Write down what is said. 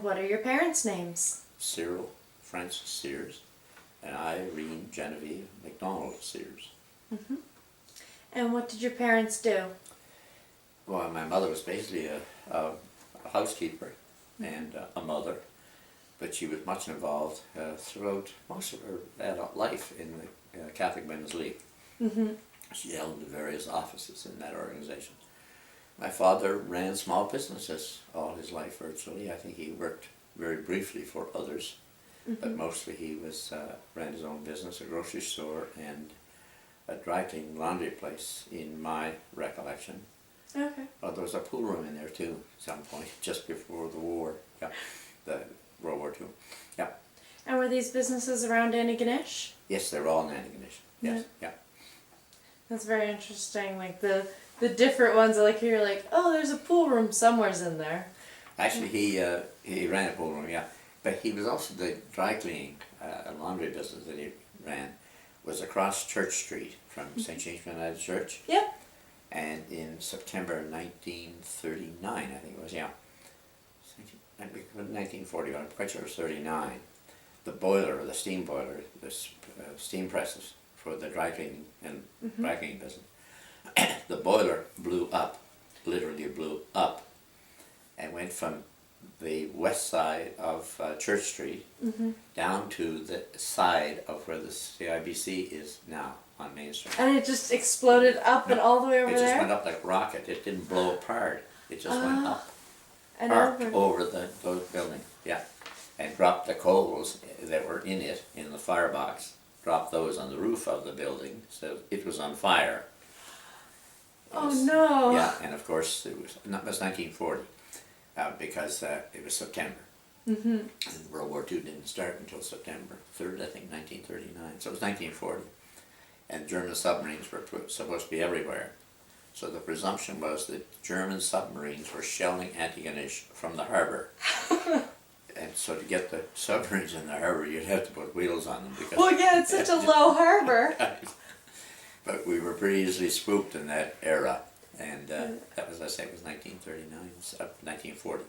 what are your parents' names? Cyril Francis Sears and Irene Genevieve McDonald Sears. And what did your parents do? Well, my mother was basically a housekeeper and a mother, but she was much involved throughout most of her adult life in the Catholic Women's League. She held various offices in that organization. My father ran small businesses all his life virtually. I think he worked very briefly for others, but mostly he ran his own business, a grocery store and a dry cleaning laundry place in my recollection. Okay. Well, there was a pool room in there too at some point, just before the war, the World War II. Yeah. And were these businesses around Antigonish? Yes, they're all in Antigonish. Yes, yeah. That's very interesting. Like the different ones, like you're like, oh, there's a pool room somewhere's in there. Actually, he ran a pool room, yeah. But he was also the dry cleaning, laundry business that he ran was across Church Street from St. James United Church. Yep. And in September 1939, I think it was, yeah. 1940, I'm quite sure it was 39. The boiler, the steam boiler, the steam presses for the dry cleaning and dry cleaning business, the boiler blew up, literally blew up, and went from the west side of Church Street down to the side of where the CIBC is now on Main Street. And it just exploded up and all the way over there? It just went up like a rocket. It didn't blow apart. It just went up. And Arced over those buildings, yeah. And dropped the coals that were in it, in the firebox, dropped those on the roof of the building, so it was on fire. Oh no! Yeah, and of course it was 1940, because it was September. And World War II didn't start until September 3rd, I think, 1939. So it was 1940. And German submarines were supposed to be everywhere. So the presumption was that German submarines were shelling Antigonish from the harbor. And so to get the submarines in the harbor, you'd have to put wheels on them. Because well, yeah, it's such a low harbor. But we were pretty easily spooked in that era. And that was, I say, it was 1939, 1940.